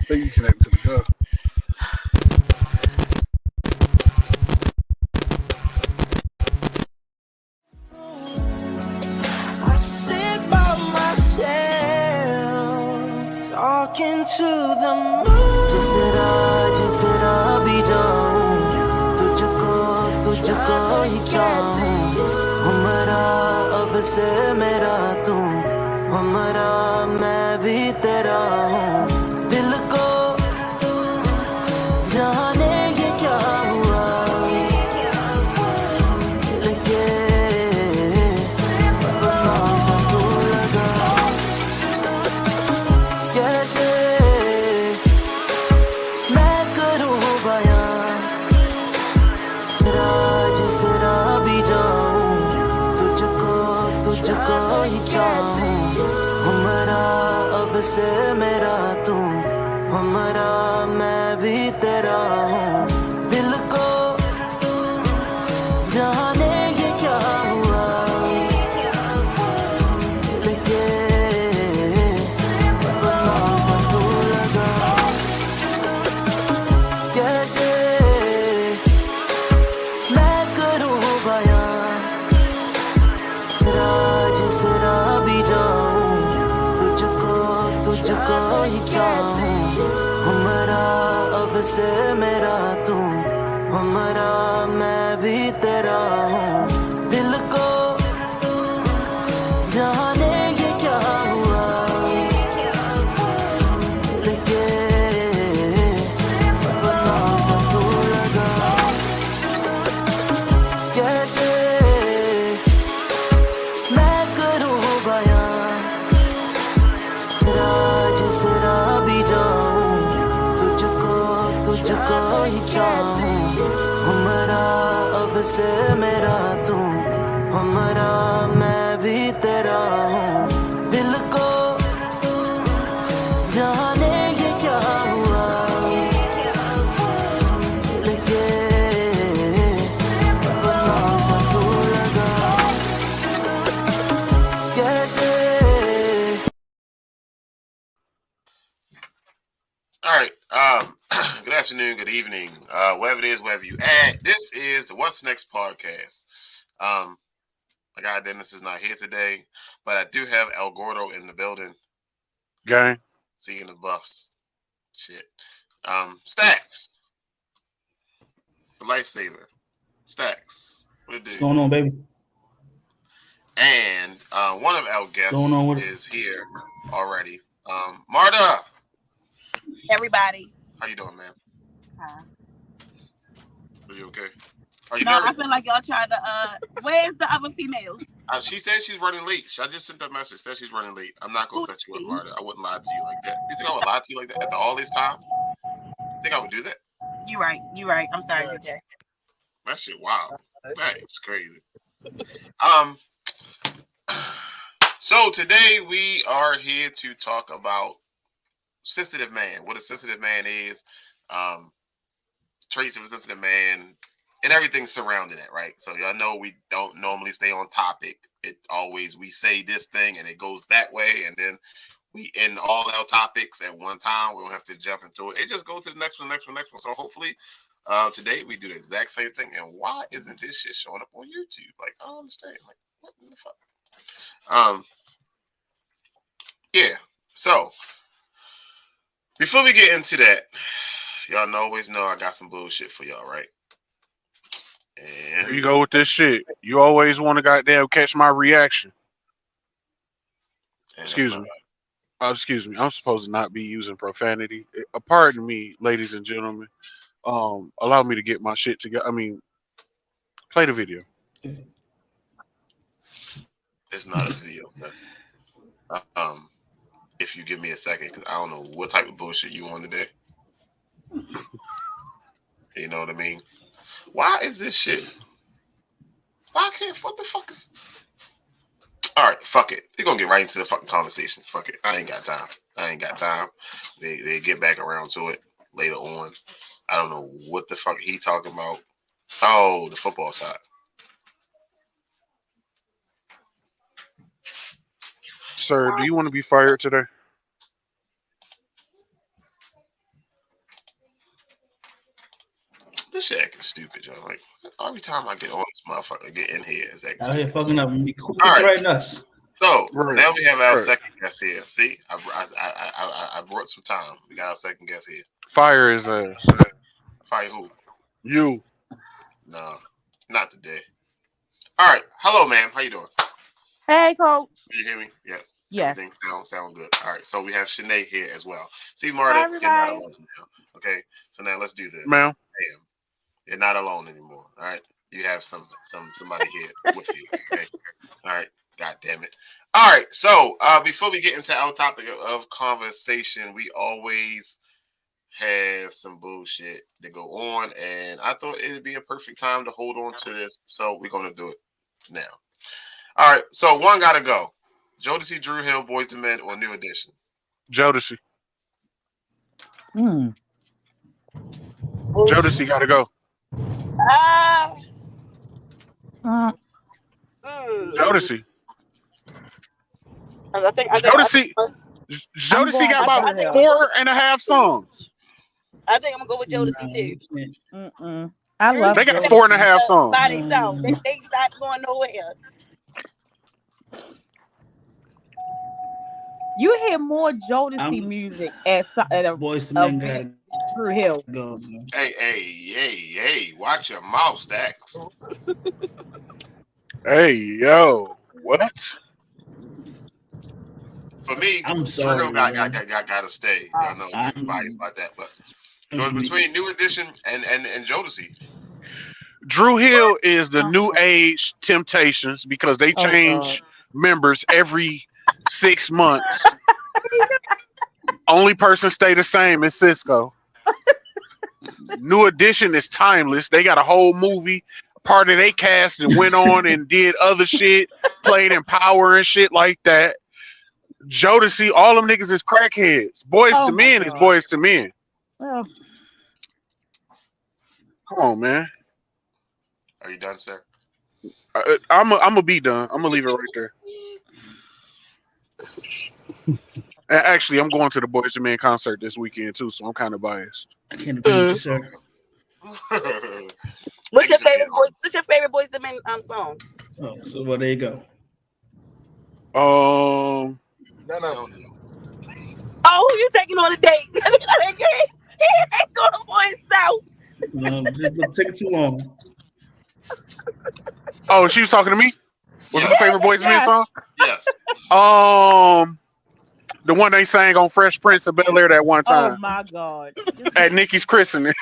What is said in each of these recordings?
think you connected to the car. I sit by myself, talking to the moon. जिस तेरा भी जाऊं, तुझको ही चाहूं. हमरा अब से मेरा तू, हमरा मैं भी तेरा हूँ. दिल को जाने ये क्या हुआ, दिल के सपना सा तू लगा. कैसे मैं करूँ बयां, जिसरा भी जाऊं, तुझको ही चाहूं. हमरा अब से मेरा तू, हमरा मैं भी तेरा हूँ. दिल को जाने ये क्या हुआ, दिल के सपना सा तू लगा. कैसे मैं करूँ बयां, जिसरा भी जाऊं, तुझको ही चाहूं. हमरा अब से मेरा तू, हमरा मैं भी तेरा हूँ. दिल को जाने ये क्या हुआ, दिल के सपना सा तू लगा. कैसे मैं करूँ बयां, जिसरा भी जाऊं, तुझको ही चाहूं. हमरा अब से मेरा तू, हमरा मैं भी तेरा हूँ. दिल को जाने ये क्या हुआ, दिल के सपना सा तू लगा. कैसे. All right. Good afternoon, good evening, wherever it is, wherever you at. This is the What's Next podcast. My guy Dennis is not here today, but I do have El Gordo in the building. Gang. Seeing the buffs. Shit. Stacks. The lifesaver. Stacks. What it do? What's going on, baby? And one of our guests Going on with is here already. Marta. Everybody. How you doing, man? Huh? Are you okay? Are you No, nervous? I feel like y'all tried to. Where's the other females? She said she's running late. I just sent that message. Said she's running late. I'm not gonna set you up, Marta. I wouldn't lie to you like that. You think I would lie to you like that after all this time? Think I would do that? You right. You right. I'm sorry, DJ. That shit wild. That is crazy. So today we are here to talk about sensitive man. What a sensitive man is. Traits of a sensitive man. And everything surrounding it, right? So y'all know we don't normally stay on topic. We say this thing and it goes that way, and then we end all our topics at one time. We don't have to jump into it. It just goes to the next one. So hopefully today we do the exact same thing. And why isn't this shit showing up on YouTube? Like, I don't understand. Like, what in the fuck? Yeah. So before we get into that, y'all always know I got some bullshit for y'all, right? And Here you go with this shit. You always want to goddamn catch my reaction. Excuse me. Excuse me. I'm supposed to not be using profanity. Pardon me, ladies and gentlemen. Allow me to get my shit together. I mean, play the video. It's not a video. But, if you give me a second, because I don't know what type of bullshit you want today. You know what I mean? Why is this shit? Why can't? What the fuck is? All right, fuck it. We're gonna get right into the fucking conversation. Fuck it. I ain't got time. They get back around to it later on. I don't know what the fuck he talking about. Oh, the football side. Sir, do you want to be fired today? This shit acting stupid, Joe. Like every time I get on this motherfucker, get in here, it's acting Out here stupid. fucking up and be quick All right. threatening us. So Right. now we have our Right. second guest here. See, I brought some time. We got our second guest here. Fire his ass. Fight who? You. No, not today. All right. Hello, ma'am. How you doing? Hey, Coach. Can you hear me? Yeah. Yes. Everything sound good. All right. So we have Shanae here as well. See, Hi, Marta, you're not everybody. alone now. Okay. So now let's do this. Ma'am. Bam. You're not alone anymore. All right. You have somebody here with you. Okay. All right. God damn it. All right. So before we get into our topic of conversation, we always have some bullshit to go on, and I thought it'd be a perfect time to hold on to this. So we're gonna do it now. All right. So one gotta go. Jodeci, Drew Hill, Boys II Men, or New Edition? Jodeci. Hmm. Jodeci gotta go. Jodeci. I think Jodeci. Jodeci got about 4.5 songs. I think I'm gonna go with Jodeci too. I love. They got 4.5 songs. By themselves. They not going nowhere. You hear more Jodeci music at a Boys to Men event gotta Drew Hill. go. Man. Hey! Watch your mouth, Stacks. Hey, yo. What? For me, I'm Drew sorry, Hill man. gotta stay. Y'all know I'm biased about that, but it was between New Edition and Jodeci. Drew Hill is the new age Temptations because they change members every 6 months. Only person stay the same is Cisco. New Edition is timeless. They got a whole movie. Part of they cast and went on and did other shit, played in Power and shit like that. Jodeci, all them niggas is crackheads. Boys to Men is Boys to Men. Well, Come on, man. Are you done, sir? I'm gonna be done. I'm gonna leave it right there. Actually, I'm going to the Boys to Men concert this weekend too, so I'm kind of biased. I can't agree with you, sir. What's your favorite Boys? What's your favorite Boys II Men song? Oh, so well, there you go. Um, No. Oh, who you taking on a date? He ain't going for himself. Just take it too long. oh, she was talking to me. What's my favorite Boys to Men song? Yes. The one they sang on Fresh Prince of Bel Air that one time. oh my God. At Nikki's christening.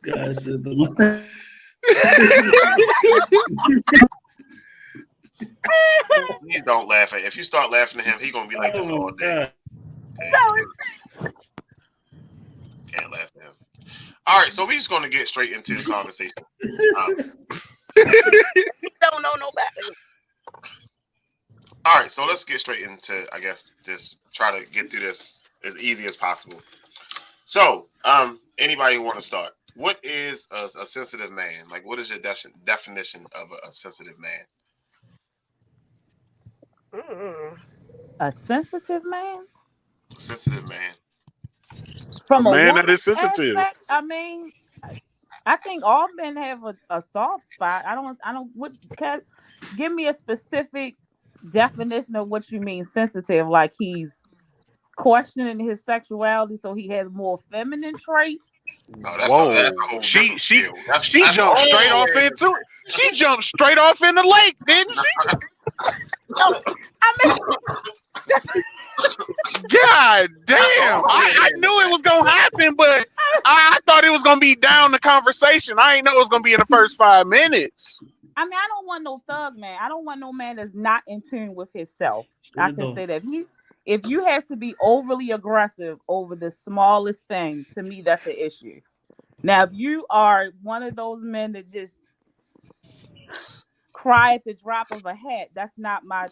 Guys, Please don't laugh at him. If you start laughing at him, he gonna be like this all day. Can't laugh at him. All right, so we're just gonna get straight into the conversation. Don't know nobody. All right, so let's get straight into, I guess, this. Try to get through this as easy as possible. So, anybody want to start? What is a sensitive man? Like, what is your definition of a sensitive man? A sensitive man? A sensitive man. From A a man that woman's is sensitive. aspect, I mean, I think all men have a soft spot. I don't. Give me a specific definition of what you mean sensitive. Like he's questioning his sexuality, so he has more feminine traits. No, that's Whoa. that's a whole She different field. That's jumped straight off into it. She jumped straight off in the lake, didn't she? I mean, God damn. I knew it was gonna happen, but I thought it was gonna be down the conversation. I didn't know it was gonna be in the first 5 minutes. I don't want no thug man. I don't want no man that's not in tune with himself. I can say that if you have to be overly aggressive over the smallest thing, to me that's an issue. Now, if you are one of those men that just cry at the drop of a hat, that's not my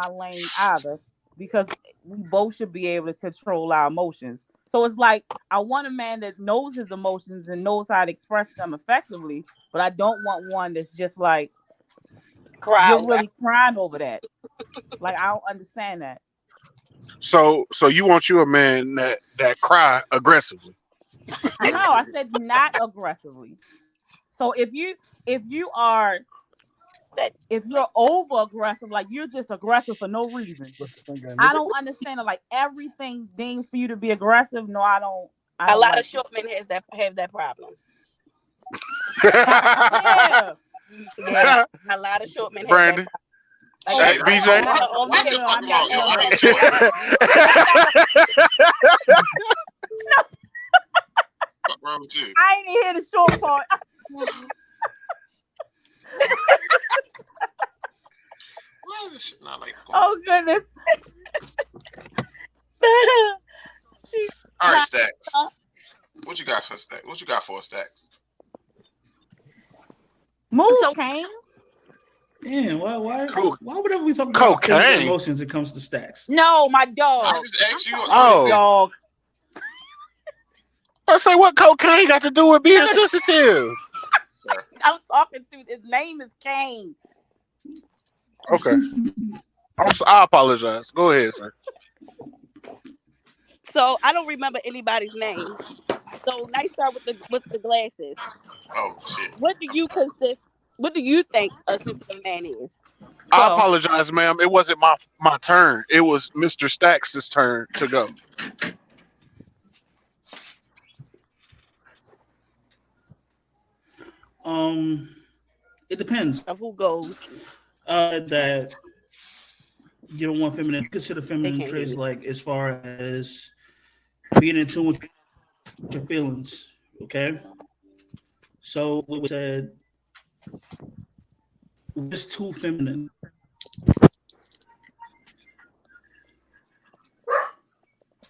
lane either, because we both should be able to control our emotions. So it's like I want a man that knows his emotions and knows how to express them effectively, but I don't want one that's just like you're really crying over that. Like I don't understand that. So you want you a man that cry aggressively. No, I said not aggressively. So if you're over aggressive, like you're just aggressive for no reason. I don't understand it. Like everything deems for you to be aggressive. No, I don't. I A don't lot like of short men have that problem. Yeah. Yeah, a lot of short men have that Brandon. problem. Hey, Like, BJ? watch your fucking mouth, yo. I ain't What's wrong with you? I ain't even hear the short part. Why is this shit not like? Oh goodness. All right, Stacks. What you got for Stacks? What you got for Stacks? Move, So- Kane. Damn, why Coke- whatever we talk about feelings and cocaine. emotions, it comes to Stacks. No, my I dog. just asked you. Oh. Dog. I say, what cocaine got to do with being sensitive? Sir. I'm talking to his name is Kane. Okay. I apologize. Go ahead, sir. So I don't remember anybody's name. So let's start with the glasses. Oh shit. What do you think a sensitive man is? I Well- apologize, ma'am. It wasn't my turn. It was Mr. Stacks's turn to go. It depends. Of who goes? That you don't want feminine. Consider feminine can't traits hear me. like as far as being in tune with your feelings. Okay. So we said it's too feminine.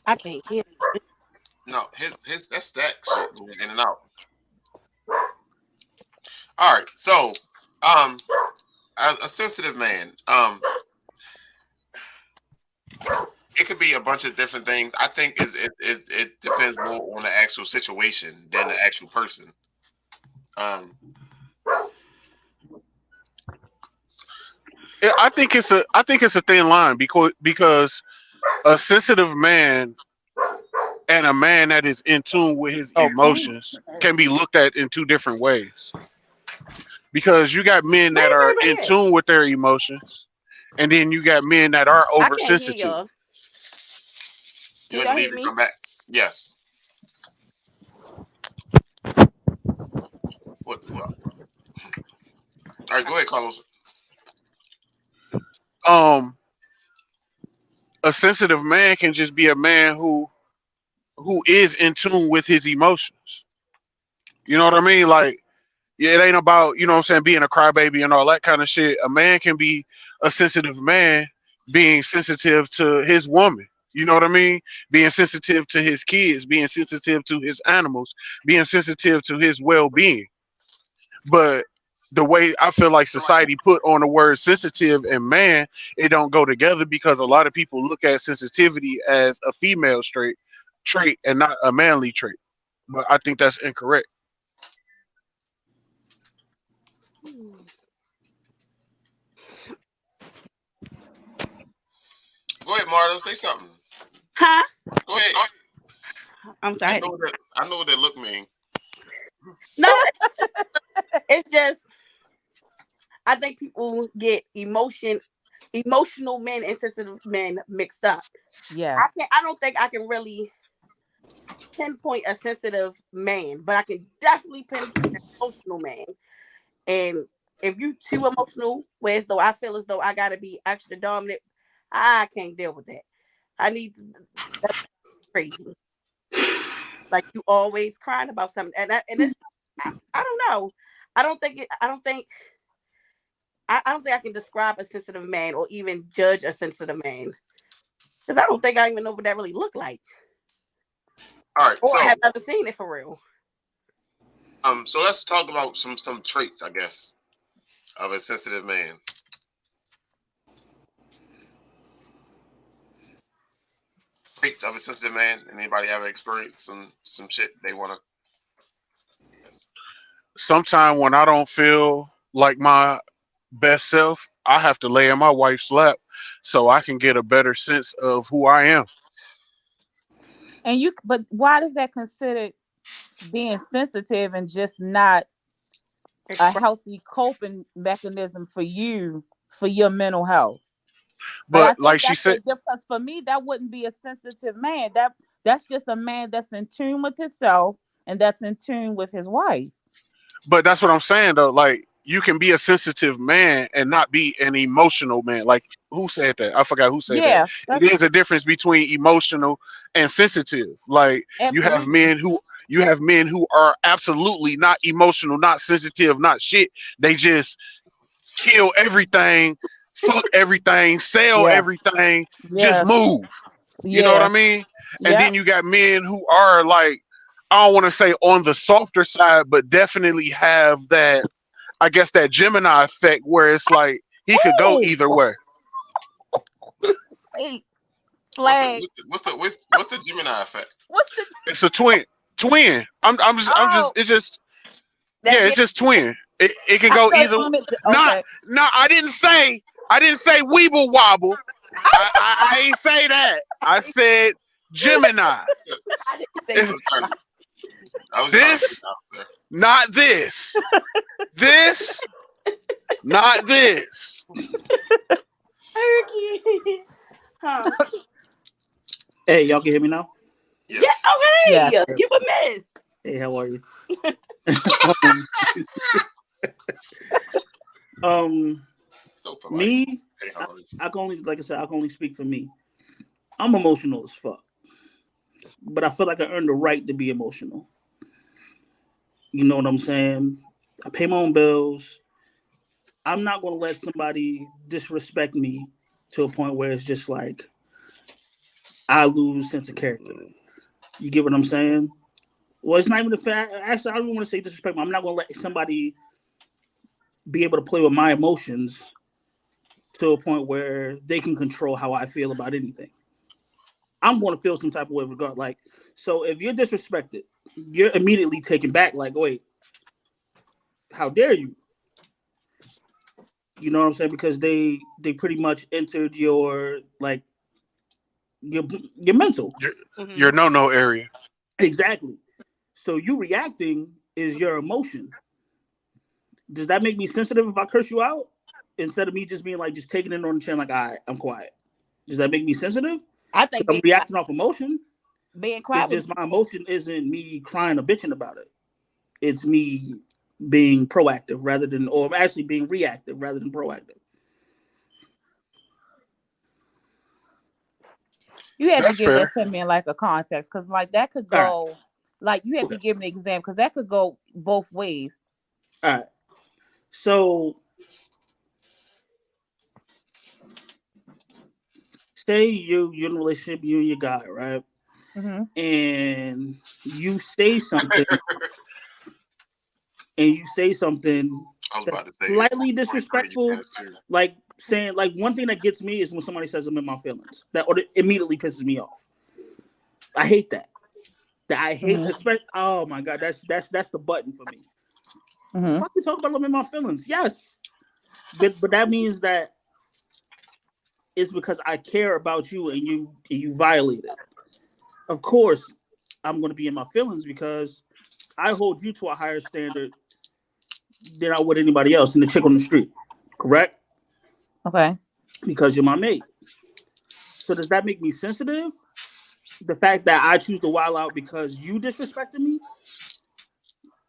I can't hear. No, his that Stacks shit going in and out. All right, so a sensitive man, it could be a bunch of different things. I think it depends more on the actual situation than the actual person. Yeah, I think it's a thin line because a sensitive man and a man that is in tune with his emotions can be looked at in two different ways. Because you got men that are in tune with their emotions, and then you got men that are I can't hear oversensitive. y'all. You Can want to y'all leave hear and me? come back? Yes. What? All right, go ahead, Carlos. A sensitive man can just be a man who is in tune with his emotions. You know what I mean? Like, yeah, it ain't about, you know what I'm saying, being a crybaby and all that kind of shit. A man can be a sensitive man being sensitive to his woman. You know what I mean? Being sensitive to his kids, being sensitive to his animals, being sensitive to his well-being. But the way I feel like society put on the word sensitive and man, it don't go together because a lot of people look at sensitivity as a female trait and not a manly trait. But I think that's incorrect. Go ahead, Marta. Say something. Huh? Go ahead. I'm sorry. I know what that look mean. No, it's just I think people get emotional men and sensitive men mixed up. Yeah. I don't think I can really pinpoint a sensitive man, but I can definitely pinpoint an emotional man. And if you too emotional, where as though I feel as though I gotta be extra dominant, I can't deal with that. That's crazy. Like you always crying about something, and it's I don't know. I don't think I can describe a sensitive man or even judge a sensitive man because I don't think I even know what that really look like. All right, Or so I have never seen it for real. so let's talk about some traits, I guess, of a sensitive man. Traits of a sensitive man. Anybody ever experienced some shit they wanna? Sometime when I don't feel like my best self, I have to lay in my wife's lap so I can get a better sense of who I am. But why does that consider being sensitive and just not a healthy coping mechanism for you for your mental health? Like I But think like she that's the said, difference. For me, that wouldn't be a sensitive man. That's just a man that's in tune with himself and that's in tune with his wife. but that's what I'm saying though. Like you can be a sensitive man and not be an emotional man. Like who said that? I forgot who said that. Yeah, It that's is a difference between emotional and sensitive. Like absolutely. you have men who are absolutely not emotional, not sensitive, not shit. They just kill everything, fuck everything, sell Yeah. everything, just Yes. move. You know what I Yeah. mean? And then Yep. you got men who are like, I don't want to say on the softer side, but definitely have that, I guess, that Gemini effect where it's like he could go Ooh. either way. Wait. What's the Flag. what's the Gemini effect? What's the It's a twin. I'm just oh it's just That yeah, it's gives just twin. It can I go thought either. you meant Not okay. no, I didn't say weeble wobble. I ain't say that. I said Gemini. I didn't say I It's was trying to, I was trying to this, not this. This, not this. turkey. Huh? Hey, y'all can hear me now? Yeah. Yes. Okay. Yeah. Give a miss. Hey, how are you? um, So polite. me, Hey, how are you? I can only, like I said, I can only speak for me. I'm emotional as fuck, but I feel like I earned the right to be emotional. You know what I'm saying? I pay my own bills. I'm not gonna let somebody disrespect me to a point where it's just like I lose sense of character. You get what I'm saying? Well, it's not even the fact. Actually, I don't even want to say disrespect. I'm not gonna let somebody be able to play with my emotions to a point where they can control how I feel about anything. I'm going to feel some type of way regard. Like, so if you're disrespected, you're immediately taken back. Like, wait, how dare you? You know what I'm saying? Because they pretty much entered your like your mental. Your no area. Exactly. So you reacting is your emotion. Does that make me sensitive if I curse you out instead of me just being like just taking it on the chin like I'm quiet? Does that make me sensitive? I think I'm reacting off emotion. being It's quiet. just my emotion isn't me crying or bitching about it. It's me being proactive rather than, or actually being reactive rather than proactive. You had to That's give that fair. to me in like a context, because like that could All right. go, like you had to Okay. give an example, because that could go both ways. All right. So say you're in a relationship, you and your guy, right? Mm-hmm. And you say something, and you say something I was that's about to say it's slightly 2023. You disrespectful. can't assume. Like saying, like one thing that gets me is when somebody says I'm in my feelings. That or it immediately pisses me off. I hate that. That I hate. Mm-hmm. Especially, oh my god, that's the button for me. Mm-hmm. Fuck you talk about I'm in my feelings. Yes, but that means that it's because I care about you and you violate it. Of course, I'm going to be in my feelings because I hold you to a higher standard than I would anybody else in the chick on the street. Correct? Okay. Because you're my mate. So does that make me sensitive? The fact that I choose to wild out because you disrespected me?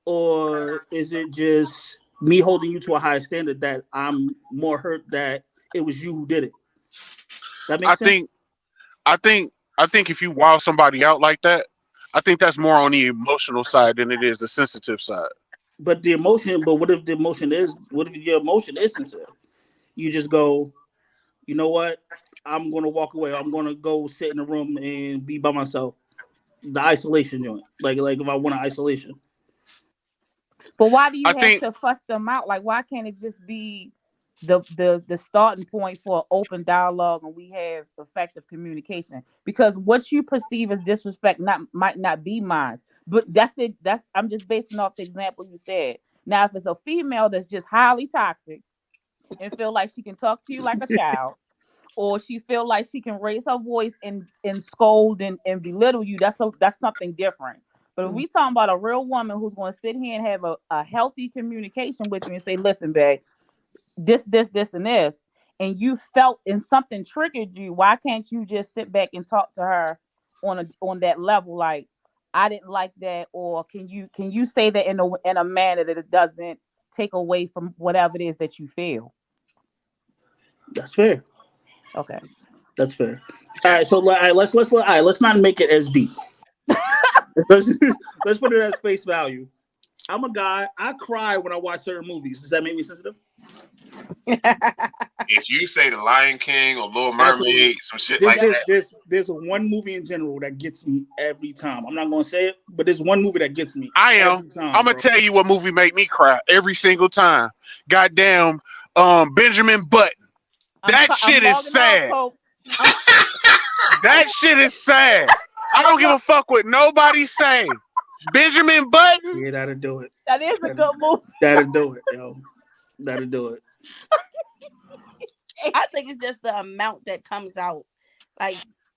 Or is it just me holding you to a higher standard that I'm more hurt that it was you who did it? That I makes sense? think I think I think if you wow somebody out like that, I think that's more on the emotional side than it is the sensitive side. But what if what if your emotion is sensitive? You just go, you know what? I'm gonna walk away. I'm gonna go sit in a room and be by myself. The isolation joint. Like if I want an isolation. But why do I you have think to fuss them out? Like, why can't it just be the starting point for open dialogue and we have effective communication? Because what you perceive as disrespect might not be mine. But that's I'm just basing off the example you said. Now, if it's a female that's just highly toxic and feel like she can talk to you like a child, or she feel like she can raise her voice and scold and belittle you, that's something different. But if we talking about a real woman who's going to sit here and have a healthy communication with you and say, listen, babe, this, and this, and you felt and something triggered you, why can't you just sit back and talk to her on that level? Like, I didn't like that, or can you say that in a manner that it doesn't take away from whatever it is that you feel? That's fair. Okay. That's fair. All right, so let's not make it as deep. let's let's put it as face value. I'm a guy. I cry when I watch certain movies. Does that make me sensitive? If you say The Lion King or Little Mermaid, some shit like that. There's one movie in general that gets me every time. I'm not gonna say it, but there's one movie that gets me. I'm gonna tell you what movie make me cry every single time. Goddamn, Benjamin Button. That shit is sad. That shit is sad. I don't give a fuck what nobody say. Benjamin Button. Yeah, that'll do it. That is a good movie. That'll do it, yo. That'll do it. I think it's just the amount that comes out. Like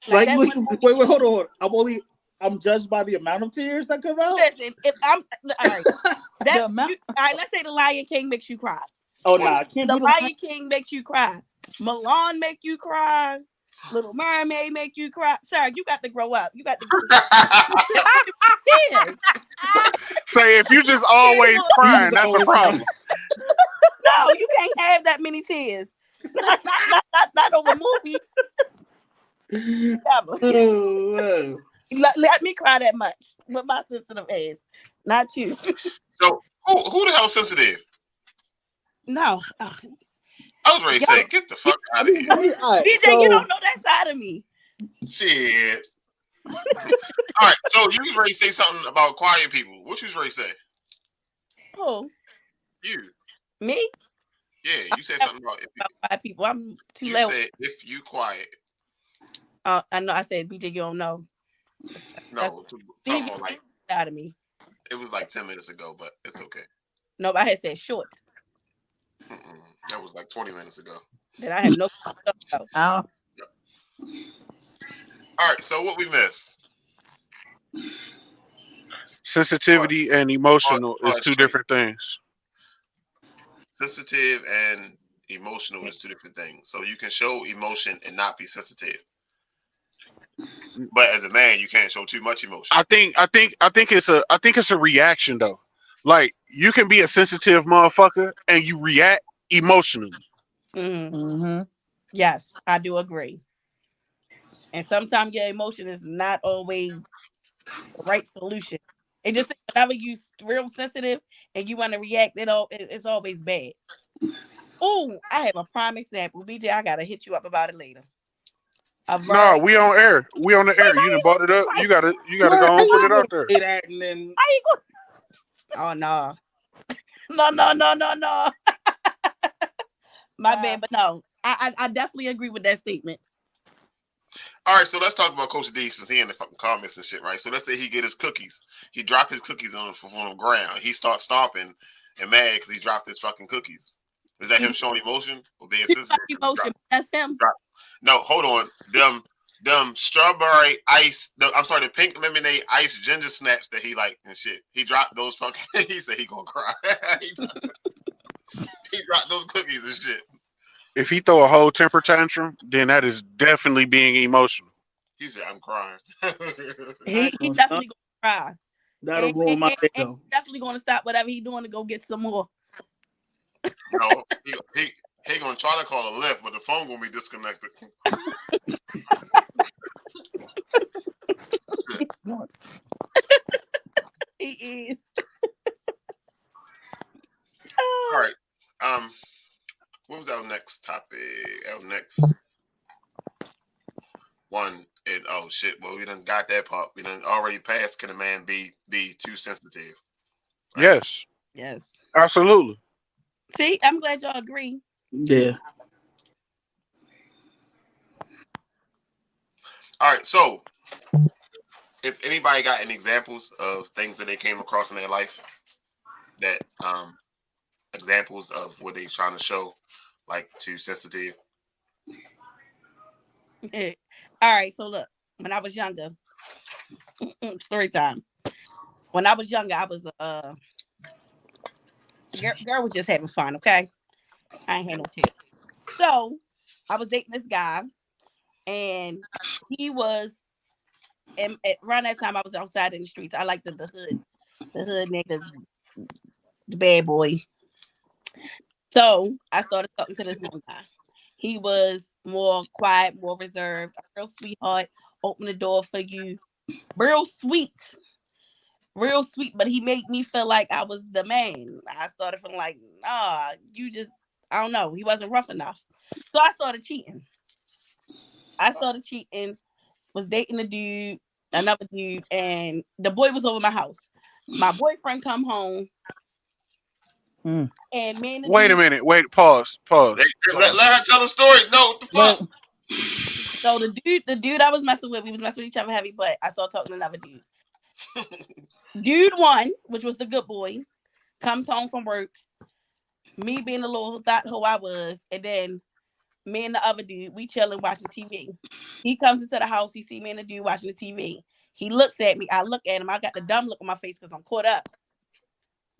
wait, hold on. I'm judged by the amount of tears that come out. Listen, if I'm all right, all right, let's say The Lion King makes you cry. Oh no, I can't. The Lion King makes you cry. Mulan make you cry. Little Mermaid make you cry. Sir, you got to grow up. You got to tears. Say if you just always crying, that's a problem. No, you can't have that many tears. Not over movies. Oh, let me cry that much with my sensitive ass. Not you. So who the hell sensitive? No. I was ready to say, get the fuck out of here. DJ, you don't know that side of me. Shit. All right, so you was ready to say something about quiet people. What you was ready to say? Who? You. Me? Yeah, you said something about quiet people. I'm too you loud. Said if you quiet. I know. I said, BJ, you don't know. No, like out of me. It was like 10 minutes ago, but it's okay. No, I had said short. That was like 20 minutes ago. That I have no. Oh. All right, so what we missed? Sensitivity and emotional is two different things. Sensitive and emotional is two different things. So you can show emotion and not be sensitive. But as a man, you can't show too much emotion. I think it's a reaction though. Like you can be a sensitive motherfucker and you react emotionally. Mm-hmm. Yes, I do agree. And sometimes your emotion is not always the right solution. It just whenever you real sensitive and you want to react, it's always bad. Oh, I have a prime example. BJ, I gotta hit you up about it later. No, we on air. We on the air. You done brought it up. You gotta go and put it out there. Oh no. No. My bad, but no. I definitely agree with that statement. All right, so let's talk about Coach D since he in the fucking comments and shit, right? So let's say he get his cookies. He dropped his cookies on the ground. He starts stomping and mad because he dropped his fucking cookies. Is that him showing emotion or being sensitive? Emotion. That's him. No, hold on. Them strawberry ice. The pink lemonade ice ginger snaps that he like and shit. He dropped those fucking. He said he gonna cry. He dropped those cookies and shit. If he throw a whole temper tantrum, then that is definitely being emotional. He said, "I'm crying." he definitely gonna cry. That'll ruin my day. He's definitely gonna stop whatever he's doing to go get some more. No, he gonna try to call a lift, but the phone gonna be disconnected. He is. All right. What was our next topic? Our next one is shit. Well, we done got that part. We done already passed. Can a man be too sensitive? Right? Yes. Absolutely. See, I'm glad y'all agree. Yeah. All right. So, if anybody got any examples of things that they came across in their life, that examples of what they're trying to show, like too sensitive. All right, so look, when I was younger, story time. When I was younger, I was girl was just having fun. Okay, I ain't had no tips. So I was dating this guy, and he was. And around that time, I was outside in the streets. I liked the hood niggas, the bad boy. So I started talking to this one guy. He was more quiet, more reserved, a real sweetheart. Open the door for you, real sweet, real sweet. But he made me feel like I was the man. I started feeling like, nah, you just, I don't know. He wasn't rough enough. So I started cheating. Was dating a dude, another dude, and the boy was over my house. My boyfriend come home, and me and the Wait a dude. minute. Wait. Pause. Pause. Let her tell the story. No, what the fuck? Look, So the dude I was messing with, we was messing with each other heavy, but I started talking to another dude. Dude one, which was the good boy, comes home from work. Me being a little thought who I was, and then me and the other dude, we chilling watching TV. He comes into the house, he see me and the dude watching the TV. He looks at me, I look at him, I got the dumb look on my face because I'm caught up.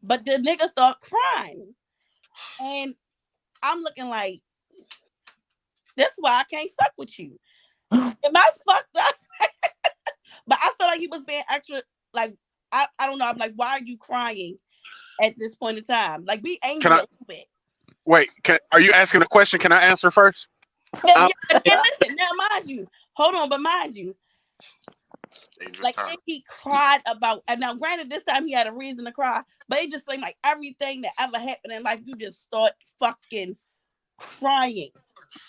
But the nigga start crying. And I'm looking like, that's why I can't fuck with you. Am I fucked up? But I feel like he was being extra, like, I don't know. I'm like, why are you crying at this point in time? Like, be angry a little bit. Wait. Are you asking a question? Can I answer first? And listen, now mind you, hold on, but mind you, like he cried about, and now granted, this time he had a reason to cry, but it just seemed like everything that ever happened in life, you just start fucking crying.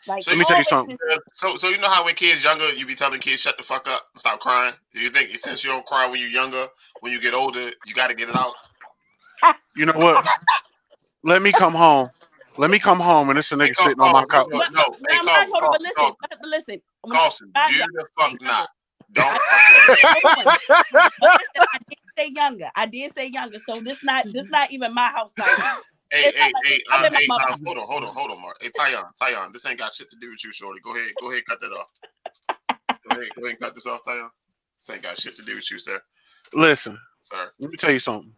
Like, let me tell you something. So you know how when kids younger, you be telling kids shut the fuck up, stop crying. Do you think since you don't cry when you're younger, when you get older, you got to get it out? You know what? Let me come home. And this a nigga sitting on my couch. But listen. Carson, do the fuck not. Don't. I did say younger. So this not even my house. Hey, hold on, Mark. Hey, Tyon, this ain't got shit to do with you, shorty. Go ahead, cut that off. Go ahead and cut this off, Tyon. This ain't got shit to do with you, sir. Listen, sir. Let me tell you something.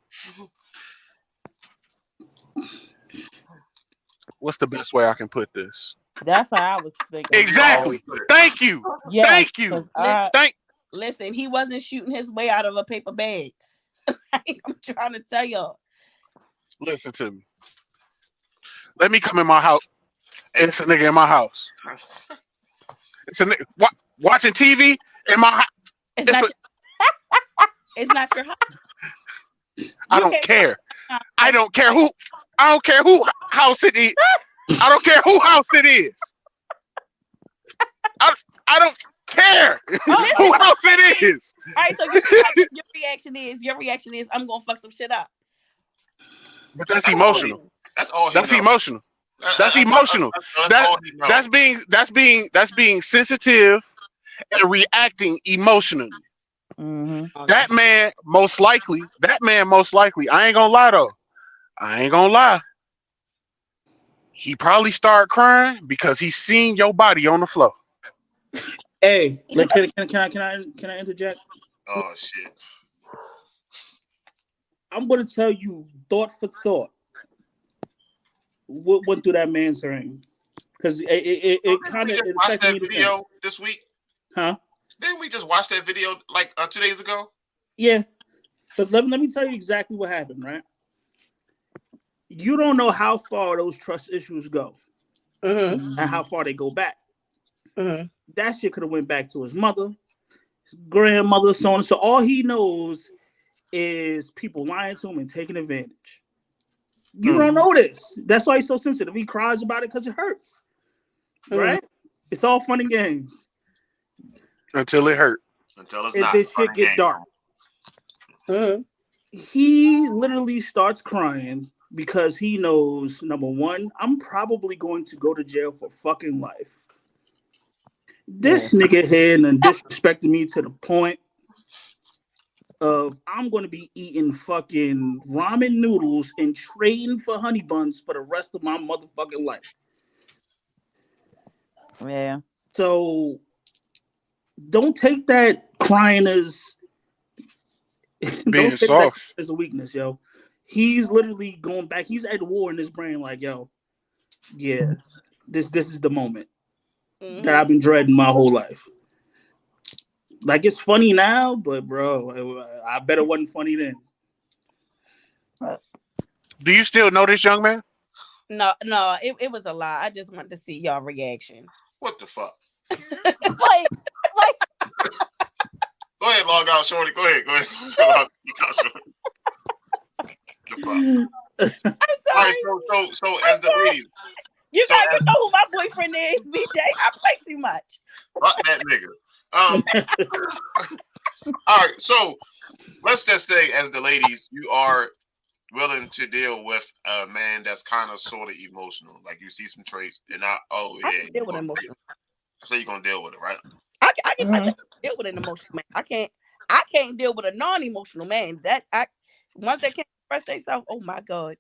What's the best way I can put this? That's how I was thinking. Exactly. Thank you. Yes, Thank you. Listen, he wasn't shooting his way out of a paper bag. I'm trying to tell y'all. Listen to me. Let me come in my house. It's a nigga in my house. It's a nigga watching TV in my house. It's not your house. I don't care. I don't care who house it is. I don't care who house it is. I don't care who house it is. All right, so your reaction is I'm gonna fuck some shit up. But that's emotional. That's emotional. That's emotional. That's being sensitive and reacting emotionally. Mm-hmm. That man most likely, I ain't gonna lie though. He probably started crying because he seen your body on the floor. Hey, can I interject? Oh shit. I'm gonna tell you thought for thought what went through that man's brain, because it kind of watched that video this week. Huh? Didn't we just watch that video like 2 days ago? Yeah, but let me tell you exactly what happened. Right? You don't know how far those trust issues go, and how far they go back. That shit could have went back to his mother, his grandmother, so on. So all he knows is people lying to him and taking advantage. You don't know this. That's why he's so sensitive. He cries about it because it hurts. Right? It's all fun and games. Until it hurt. Until it's if not. This shit get dark. He literally starts crying because he knows, number one, I'm probably going to go to jail for fucking life. This nigga here and disrespected me to the point of I'm going to be eating fucking ramen noodles and trading for honey buns for the rest of my motherfucking life. Yeah. So don't take that crying as Being don't take that soft. as a weakness, yo. He's literally going back. He's at war in his brain, like, yo, yeah, this is the moment that I've been dreading my whole life. Like, it's funny now, but bro, I bet it wasn't funny then. Do you still know this young man? No, it was a lie. I just wanted to see y'all reaction. What the fuck? like, Go ahead, log out, shorty. Go ahead. Log out, shorty. The fuck? I'm All sorry. right, so as the ladies, You so guys know who my boyfriend is, BJ. I play too much. fuck that nigga. All right, so let's just say, as the ladies, you are willing to deal with a man that's kind of sort of emotional. Like, you see some traits, and not, oh I yeah, can deal with emotion. so you're gonna deal with it, right? I can deal with an emotional man. I can't deal with a non-emotional man. Once they can't express themselves, oh my god.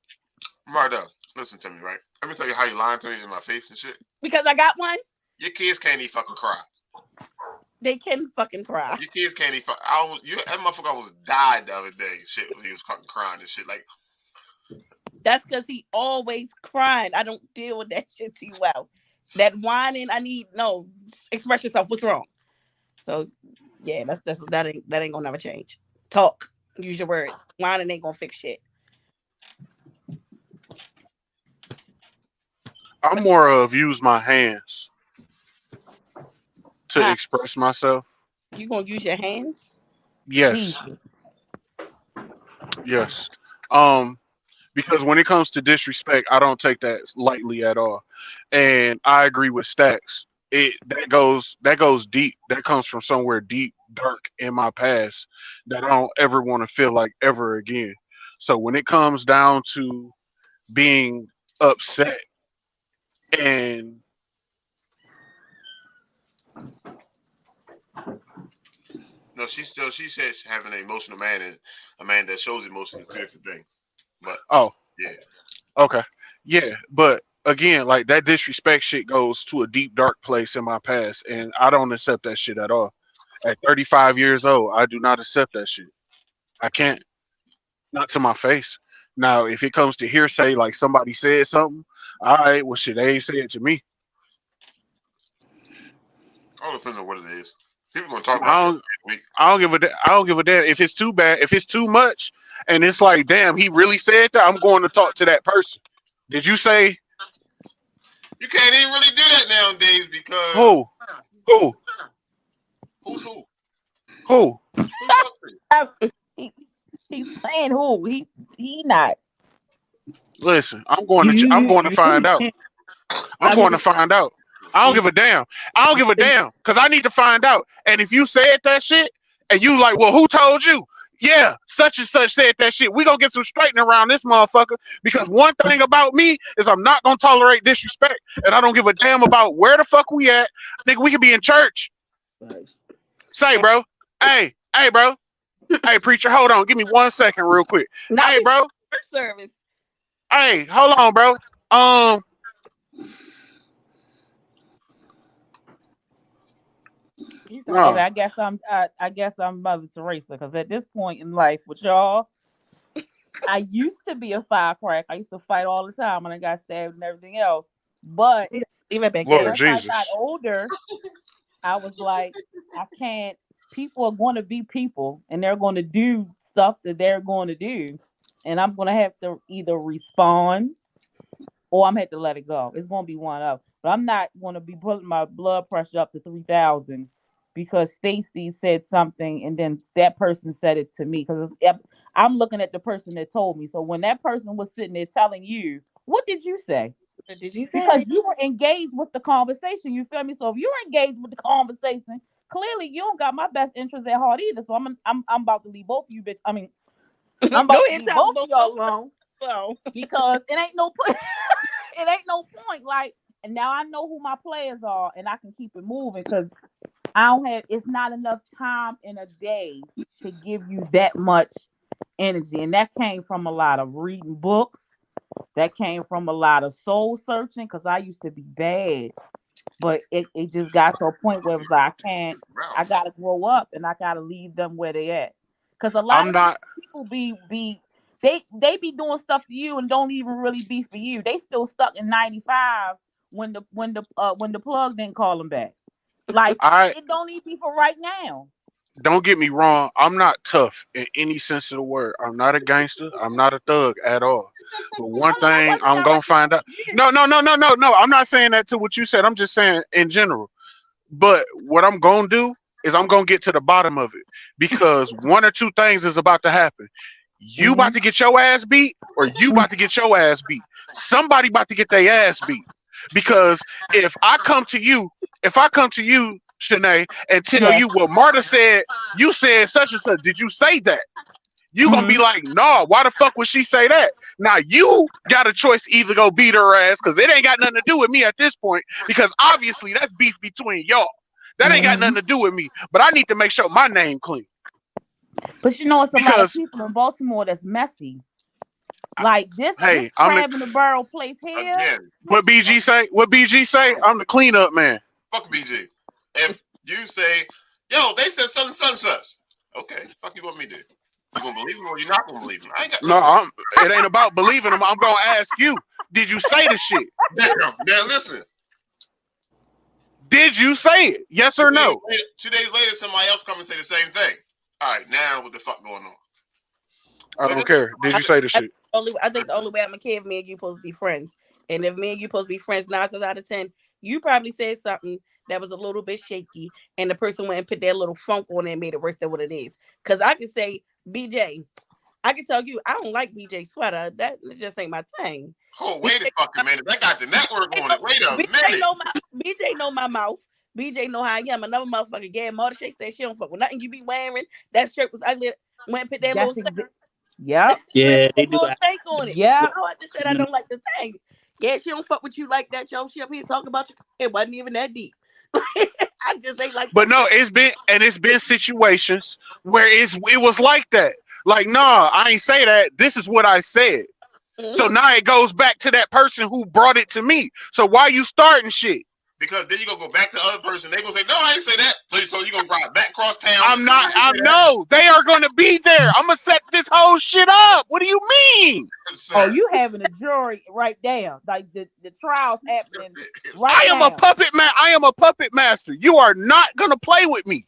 Marta, listen to me, right? Let me tell you how you lying to me in my face and shit. Because I got one, Your kids can't even fucking cry. they can fucking cry. Your kids can't even. That motherfucker almost died the other day. Shit, when he was fucking crying and shit. Like, That's because he always crying. I don't deal with that shit too well. That whining, express yourself. What's wrong? So yeah, that ain't gonna never change. Talk. Use your words. Whining ain't gonna fix shit. I'm more of use my hands to express myself. You gonna use your hands? Yes. easy. Yes. Because when it comes to disrespect, I don't take that lightly at all. And I agree with Stacks. That goes deep. That comes from somewhere deep, dark in my past that I don't ever want to feel like ever again. So when it comes down to being upset and no, she says having an emotional man and a man that shows emotion is two different things. But oh, yeah, okay. Yeah, but again, like that disrespect shit goes to a deep dark place in my past and I don't accept that shit at all. At 35 years old, I do not accept that shit. I can't. Not to my face. Now, if it comes to hearsay, like somebody said something, all right, well, shit, they ain't say it to me. all depends on what it is. People gonna talk I about don't, it every week. I don't give a, I don't give a damn if it's too bad, if it's too much, and it's like, damn, he really said that. I'm going to talk to that person. Did you say You can't even really do that nowadays because who, who, who's who? who? Who you talking to? He's saying who? He not. Listen, I'm You going to find really out. can't. I'm I going mean, to find out. I don't give a damn. I don't give a damn because I need to find out. And if you said that shit and you like, well, who told you? Yeah, such and such said that shit. We gonna get some straightening around this motherfucker because one thing about me is I'm not gonna tolerate disrespect, and I don't give a damn about where the fuck we at. Nigga, we could be in church. Nice. Say, bro. Hey, bro. Hey, preacher, hold on. Give me 1 second, real quick. Not Hey, bro. church service. Hey, hold on, bro. He's not Hey, No. but I guess I'm Mother Teresa because at this point in life with y'all, I used to be a firecracker. I used to fight all the time and I got stabbed and everything else. But leave it back Lord there. as I got Jesus. older, I was like, I can't. People are going to be people, and they're going to do stuff that they're going to do, and I'm going to have to either respond or I'm going to have to let it go. It's going to be one of. But I'm not going to be putting my blood pressure up to 3,000 because Stacy said something, and then that person said it to me because I'm looking at the person that told me. So when that person was sitting there telling you, what did you say? Did you Because say? you were engaged with the conversation. You feel me? So if you're engaged with the conversation, clearly you don't got my best interest at heart either. So I'm about to leave both of you, bitch. I mean, I'm about Go to ahead and leave tell both of y'all alone So because it ain't no point. It ain't no point. Like, and now I know who my players are, and I can keep it moving because I don't have. It's not enough time in a day to give you that much energy, and that came from a lot of reading books. That came from a lot of soul searching because I used to be bad. But it just got to a point where it was like I Ralph. gotta grow up and I gotta leave them where they at. Cause a lot I'm of not. people be they be doing stuff to you and don't even really be for you. They still stuck in 95 when the plug didn't call them back. Like I it don't even be for right now. don't get me wrong. I'm not tough in any sense of the word. I'm not a gangster. I'm not a thug at all. But one Oh no, that thing wasn't I'm how I gonna find out. said it. No. I'm not saying that to what you said. I'm just saying in general. But what I'm gonna do is I'm gonna get to the bottom of it because one or two things is about to happen. You Mm-hmm. about to get your ass beat, or you about to get your ass beat. Somebody about to get their ass beat. Because if I come to you, Shanae, and tell Yes. you what Marta said, you said such and such. Did you say that? You gonna be Mm-hmm. like, no, why the fuck would she say that? Now you got a choice to either go beat her ass, because it ain't got nothing to do with me at this point, because obviously that's beef between y'all. That ain't got Mm-hmm. nothing to do with me. But I need to make sure my name clean. But you know, it's a lot of Because people in Baltimore that's messy. Like this hey, I'm the crab in the barrel place here. Again, what BG say? What BG say? I'm the cleanup man. fuck BG. If you say, yo, they said such and such and such. Okay, fuck you want me to do? You gonna believe him or you not gonna believe him? I ain't got No, listen. it ain't about believing him. I'm gonna ask you, did you say the shit? Now listen. Did you say it? Yes or no? 2 days later, somebody else come and say the same thing. All right, now what the fuck going on? I don't care. Did you say the shit? I think the only way I'm gonna care if me and you supposed to be friends. And if me and you supposed to be friends 9 times out of 10, you probably said something that was a little bit shaky, and the person went and put their little funk on it and made it worse than what it is. Cause I can say, BJ, I can tell you I don't like BJ sweater. That just ain't my thing. Oh, wait a fucking minute. That got the network on it. Wait a BJ minute. know my mouth. BJ know how I am. Another motherfucker, Gab Marta Shay said she don't fuck with nothing you be wearing. That shirt was ugly. Went and put that little That's stank, yep. Yeah, they that do. little stank on it. Yep. No, I just said I don't like the thing. Yeah, she don't fuck with you like that, yo. She up here talking about you. It wasn't even that deep. I just ain't like But that. no, it's been situations where it was like that. Like, nah, I ain't say that. This is what I said. So Mhm. now it goes back to that person who brought it to me. So why you starting shit? Because then you gonna go back to the other person. They gonna say, no, I ain't say that. So you gonna ride back across town. I'm not. I know they are going to be there. I'm gonna set this whole shit up. What do you mean? Oh, Sir. you having a jury right there. Like the trials happening right I am a now. puppet man. I am a puppet master. You are not gonna play with me.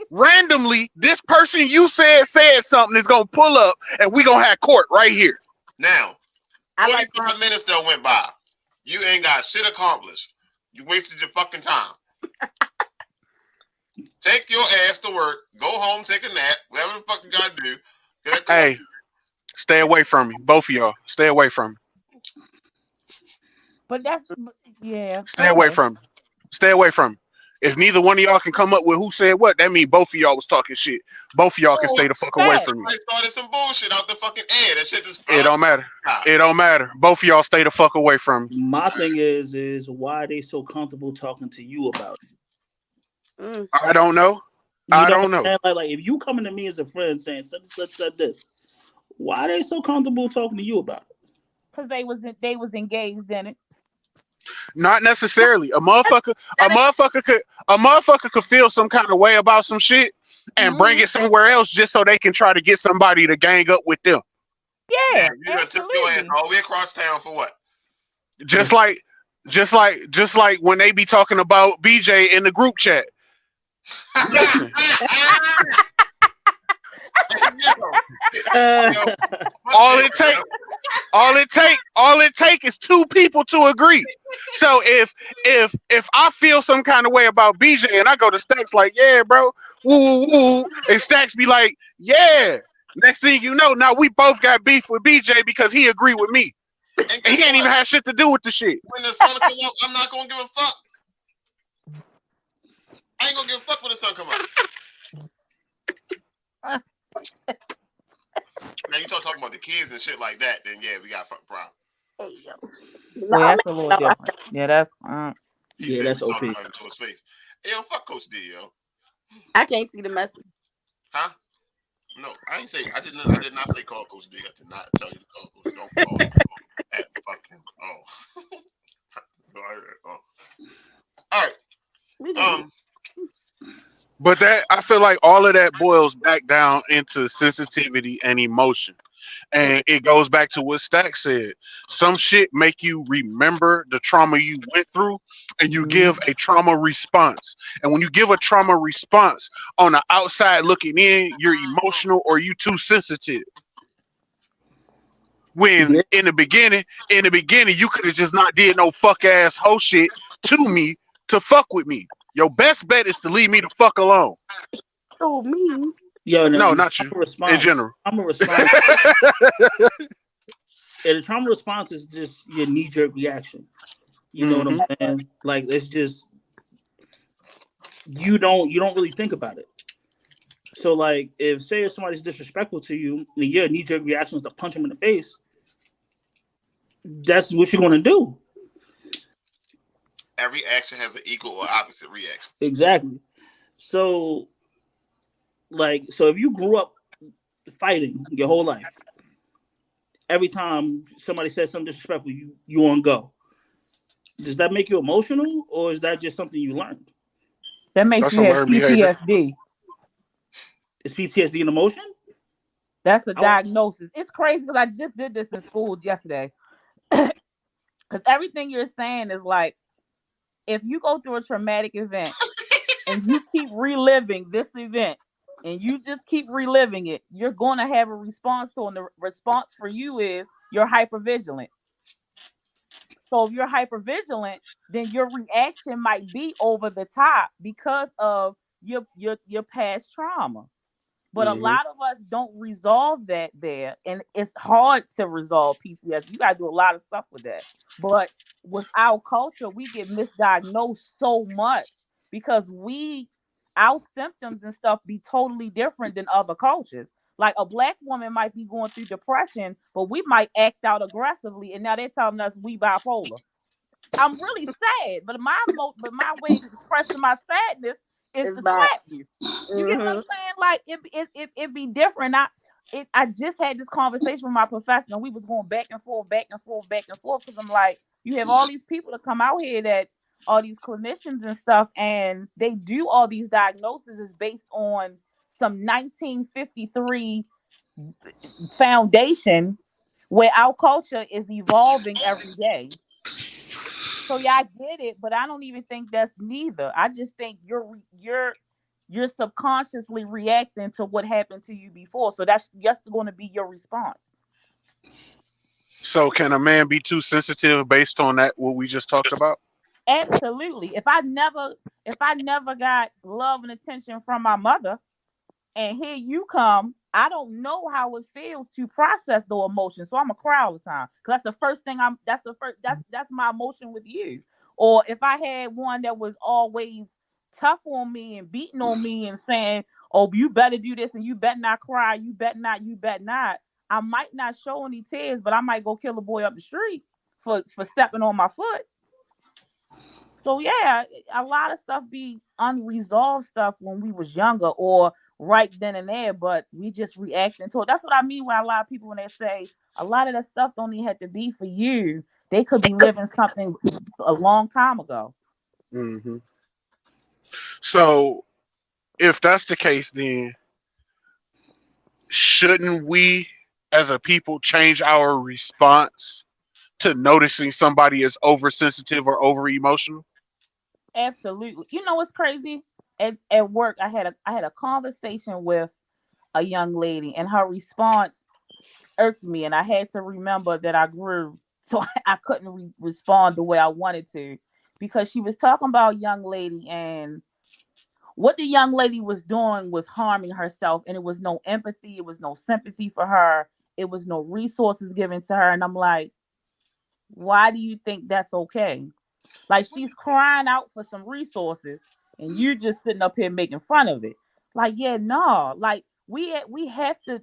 Randomly, this person you said something is gonna pull up, and we gonna have court right here. Now, I like 45 minutes that went by. You ain't got shit accomplished. You wasted your fucking time. Take your ass to work. Go home, take a nap. Whatever the fuck you gotta do. Hey, stay away from me, both of y'all. Stay away from me. But that's yeah. Stay away Okay. from me. Stay away from me. If neither one of y'all can come up with who said what, that means both of y'all was talking shit. Both of y'all can stay the fuck away Facts. from me. I started some bullshit out the fucking air. That shit just It don't matter. It don't matter. Both of y'all stay the fuck away from me. My thing is why are they so comfortable talking to you about it? Mm. I don't know. You I know don't what know. I'm saying? Like if you coming to me as a friend saying such and such said this, why are they so comfortable talking to you about it? Because they was engaged in it. Not necessarily. A motherfucker could feel some kind of way about some shit and bring Mm-hmm. it somewhere else just so they can try to get somebody to gang up with them. Yeah, You done took your ass absolutely. all the way across town for what? Just like when they be talking about BJ in the group chat. Listen, Yo, all it take is two people to agree. So if I feel some kind of way about BJ and I go to Stacks like, yeah, bro, woo woo woo, and Stacks be like, yeah. Next thing you know, now we both got beef with BJ because he agreed with me. and And guess he ain't what? even have shit to do with the shit. When the sun come up, I'm not gonna give a fuck. I ain't gonna give a fuck when the sun come up. Now you talking about the kids and shit like that, then yeah, we got a fucking problem. Hey, yo. Well, No, that's a little no, different. Yeah, that's He Yeah, said that's we OP. talking about him to his face. Hey, yo, fuck Coach D, yo. I can't see the message. Huh? No, I ain't say. I did not say call Coach D. I did not tell you to call Coach. Don't call him at fucking. Oh. All right. We just But that I feel like all of that boils back down into sensitivity and emotion. And it goes back to what Stack said. Some shit make you remember the trauma you went through and you give a trauma response. And when you give a trauma response on the outside looking in, you're emotional or you too sensitive. When Yeah. in the beginning, you could have just not did no fuck ass hoe shit to me to fuck with me. Your best bet is to leave me the fuck alone. so mean. Yo, No, the not you. trauma In response. general. Trauma response. Yeah, the trauma response is just your knee jerk reaction. You know what I'm saying? Like it's just you don't really think about it. So like if somebody's disrespectful to you and your knee jerk reaction is to punch them in the face, that's what you're gonna do. Every action has an equal or opposite reaction. Exactly. So if you grew up fighting your whole life, every time somebody says something disrespectful, you on go. Does that make you emotional, or is that just something you learned? That makes That's you a have learned behavior. PTSD. Is PTSD an emotion? That's a diagnosis. It's crazy because I just did this in school yesterday. Because everything you're saying is like, if you go through a traumatic event and you keep reliving this event and you just keep reliving it, you're going to have a response to it. And the response for you is you're hypervigilant. So if you're hypervigilant, then your reaction might be over the top because of your past trauma. But a lot of us don't resolve that there, and it's hard to resolve PTSD. You gotta do a lot of stuff with that. But with our culture, we get misdiagnosed so much because our symptoms and stuff be totally different than other cultures. Like a black woman might be going through depression, but we might act out aggressively, and now they're telling us we bipolar. I'm really sad, but my way of expressing my sadness is It's to bad. slap you. You get what I'm saying? Like it be different. I just had this conversation with my professor, and we was going back and forth, back and forth, back and forth. Because I'm like, you have all these people that come out here that all these clinicians and stuff, and they do all these diagnoses based on some 1953 foundation where our culture is evolving every day. So yeah, I get it, but I don't even think that's neither. I just think you're subconsciously reacting to what happened to you before. So that's just going to be your response. So can a man be too sensitive based on that what we just talked about? Absolutely. If I never got love and attention from my mother, and here you come, I don't know how it feels to process the emotion. So I'm gonna cry all the time. Cause that's the first thing that's my emotion with you. Or if I had one that was always tough on me and beating on me and saying, "Oh, you better do this and you better not cry, you better not," I might not show any tears, but I might go kill a boy up the street for stepping on my foot. So yeah, a lot of stuff be unresolved stuff when we was younger or right then and there, but we just reacting to it. That's what I mean when a lot of people when they say a lot of that stuff don't even have to be for you. They could be living something a long time ago. hmm So if that's the case, then shouldn't we as a people change our response to noticing somebody is oversensitive or over emotional? Absolutely. You know what's crazy? At work, I had a conversation with a young lady, and her response irked me, and I had to remember that I grew, so I couldn't respond the way I wanted to, because she was talking about a young lady, and what the young lady was doing was harming herself, and it was no empathy, it was no sympathy for her, it was no resources given to her, and I'm like, why do you think that's okay? Like she's crying out for some resources, and you just sitting up here making fun of it. Like, yeah, no, like we have to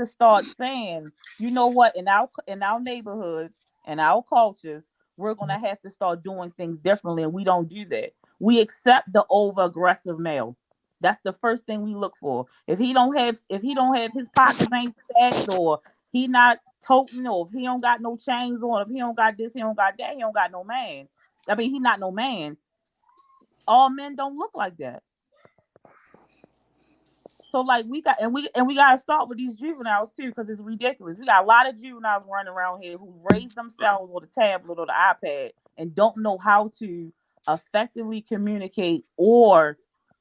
start saying, you know what, in our neighborhoods and our cultures, we're gonna have to start doing things differently, and we don't do that. We accept the over aggressive male. That's the first thing we look for. If he don't have his pockets ain't stacked or he not toting, or if he don't got no chains on, if he don't got this, he don't got that, he don't got no man. I mean, he not no man. All men don't look like that. So like we gotta start with these juveniles too, because it's ridiculous. We got a lot of juveniles running around here who raise themselves with a tablet or the iPad and don't know how to effectively communicate or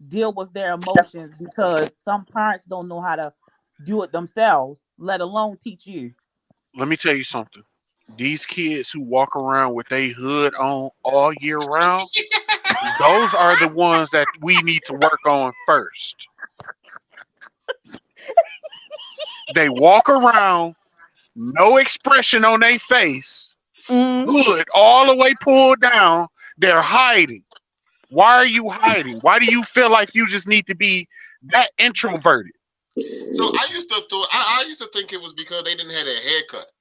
deal with their emotions because some parents don't know how to do it themselves, let alone teach you. Let me tell you something. These kids who walk around with their hood on all year round, those are the ones that we need to work on first. They walk around, no expression on their face, Mm. hood all the way pulled down. They're hiding. Why are you hiding? Why do you feel like you just need to be that introverted? So I used to think it was because they didn't have a haircut.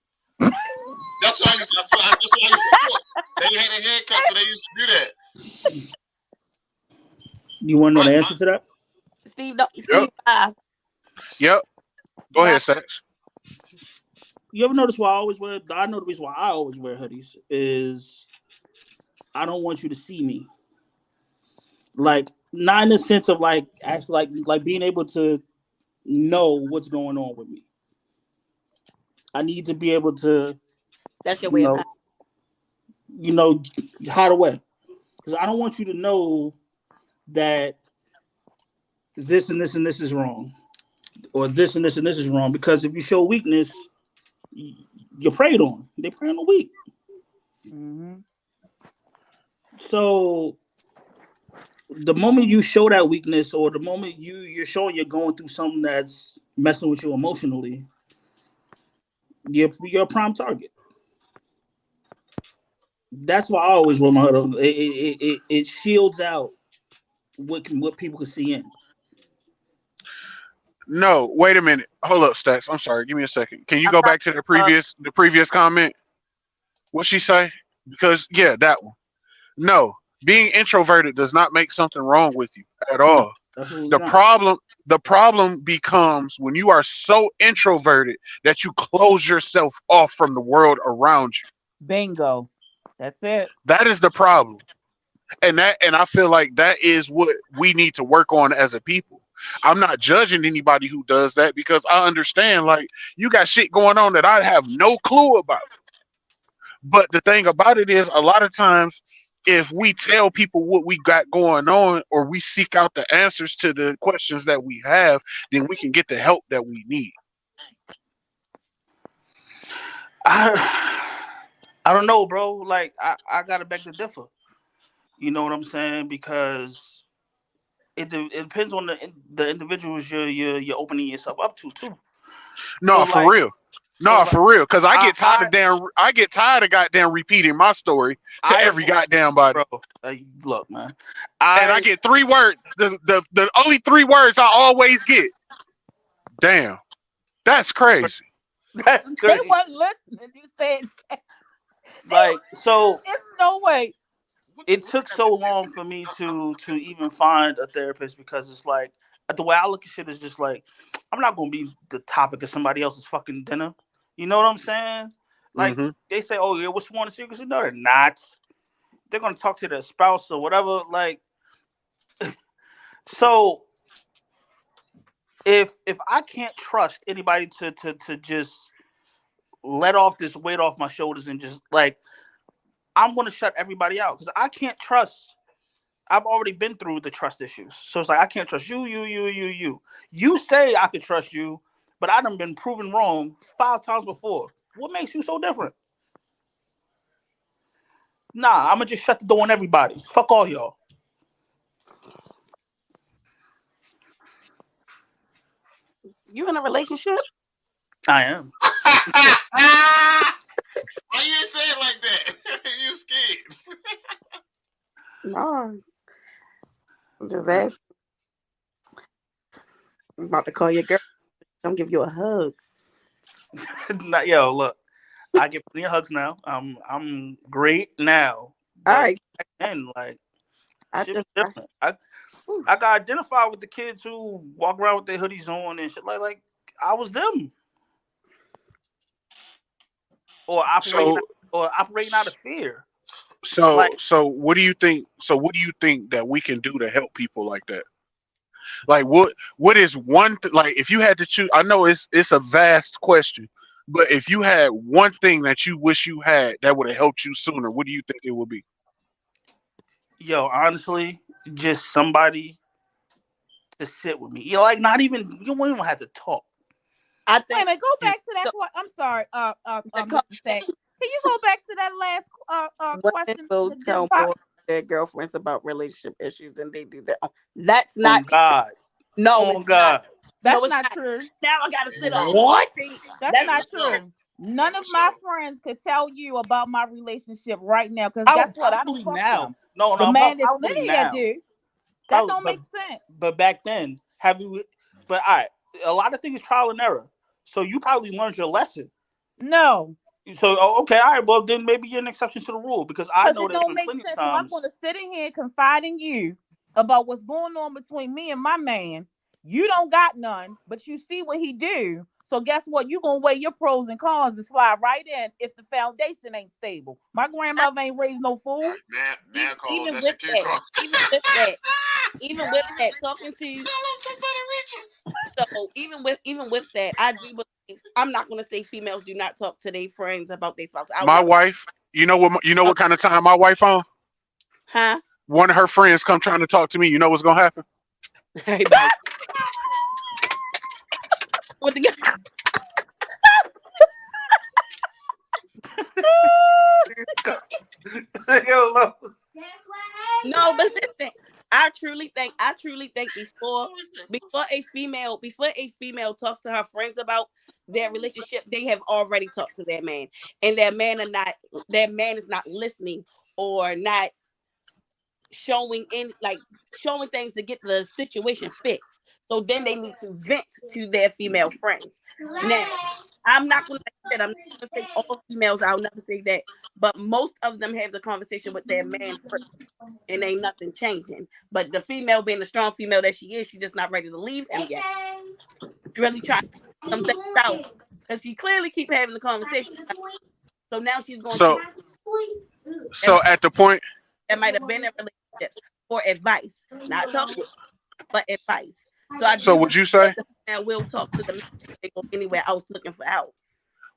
That's what I used to thought. They had a haircut, so they used to do that. You want to know the answer to that? Steve, Yep. Yep. Go ahead, Stacks. You ever notice why I always wear? I know the reason why I always wear hoodies is I don't want you to see me. Like, not in the sense of like actually like being able to know what's going on with me. I need to be able to, That's your you way of know, hide away, because I don't want you to know that this and this and this is wrong, or this and this and this is wrong. Because if you show weakness, you're preyed on. They prey on the weak. Mm-hmm. So the moment you show that weakness, or the moment you're showing you're going through something that's messing with you emotionally, you're a prime target. That's why I always wear my hood on. It shields out what people can see in. No, wait a minute. Hold up, Stacks. I'm sorry. Give me a second. Can you go back to the previous comment? What she say? Because yeah, that one. No, being introverted does not make something wrong with you at No, all. absolutely The not. problem becomes when you are so introverted that you close yourself off from the world around you. Bingo. That's it. That is the problem. And I feel like that is what we need to work on as a people. I'm not judging anybody who does that because I understand like you got shit going on that I have no clue about. But the thing about it is a lot of times if we tell people what we got going on or we seek out the answers to the questions that we have, then we can get the help that we need. I don't know, bro. Like I gotta beg to differ. You know what I'm saying? Because it depends on the individuals you're opening yourself up to too. So No, for like real. so No, like for real. Cause I get tired I of I get tired of goddamn repeating my story to I every goddamn body. bro. Look, man. And I get 3 words. The only 3 words I always get. Damn. That's crazy. That's They crazy. weren't listening. You said Like so. it's no way. It took so long for me to even find a therapist because it's like the way I look at shit is just like I'm not gonna be the topic of somebody else's fucking dinner. You know what I'm saying? Like Hmm. they say, oh yeah, what's one of the secrets? No, they're not. They're gonna talk to their spouse or whatever. Like so if I can't trust anybody to just let off this weight off my shoulders and just like I'm gonna shut everybody out because I can't trust. I've already been through the trust issues. So it's like I can't trust you. You say I could trust you, but I done been proven wrong 5 times before. What makes you so different? Nah, I'm gonna just shut the door on everybody. Fuck all y'all. You in a relationship? I am. Why you say it like that? You scared? No. I'm just asking. I'm about to call your girl. Come give you a hug. Not, yo, look, I get plenty of hugs now. I'm great now. All But right. back then, like I shit just was different. I got identified with the kids who walk around with their hoodies on and shit like I was them. or operating So out of fear. Like, so what do you think? So what do you think that we can do to help people like that? Like what is like if you had to choose? I know it's a vast question, but if you had one thing that you wish you had that would have helped you sooner, what do you think it would be? yo, honestly, just somebody to sit with me. Like, not even you don't even have to talk. I Wait a think minute, go just back to that. I'm sorry, the Mr. Stack. Can you go back to that last women question? will The tell pop? more their girlfriends about relationship issues than they do their own. That's On not true. God, No, on it's not. God. No, That's it's not not. true. Now I gotta sit up. What? See, That's that's Here we not go. true. None Here of we my go. friends could tell you about my relationship right now. Because guess Probably, what? I don't probably fuck now. them. No, The no, man that's probably living here now. do. That Probably, don't make sense. but back then, have you? But all right, a lot of things trial and error. So you probably learned your lesson. No, So okay, all right. Well, then maybe you're an exception to the rule because I because know it there's don't been make plenty of sense. If I'm times. going to sit in here and confide in you about what's going on between me and my man, you don't got none, but you see what he do. So guess what? You gonna weigh your pros and cons and slide right in if the foundation ain't stable. My I, grandmother ain't raised no fool. Man calls. even That's your with kid that. call. Even with that, talking to so even with that, I do believe I'm not gonna say females do not talk to their friends about their spouse. I'll My never wife, you know oh, what kind of time my wife on? huh? One of her friends come trying to talk to me. You know what's gonna happen? Everybody with the Yo, look. no, but listen, I truly think before a female talks to her friends about their relationship, they have already talked to their man, and their man is not listening or not showing things to get the situation fixed. So then they need to vent to their female friends. Now, I'm not gonna like I said, I'm not gonna say all females, I'll never say that, but most of them have the conversation with their man first. And ain't nothing changing. But the female being the strong female that she is, she's just not ready to leave him yet. She's really trying to figure some things out. Because she clearly keep having the conversation. So now she's going to So that so at the point, might have been in relationships for advice. Not talking, but advice. So I so do would believe you that say the female will talk to the man if they go anywhere else looking for help.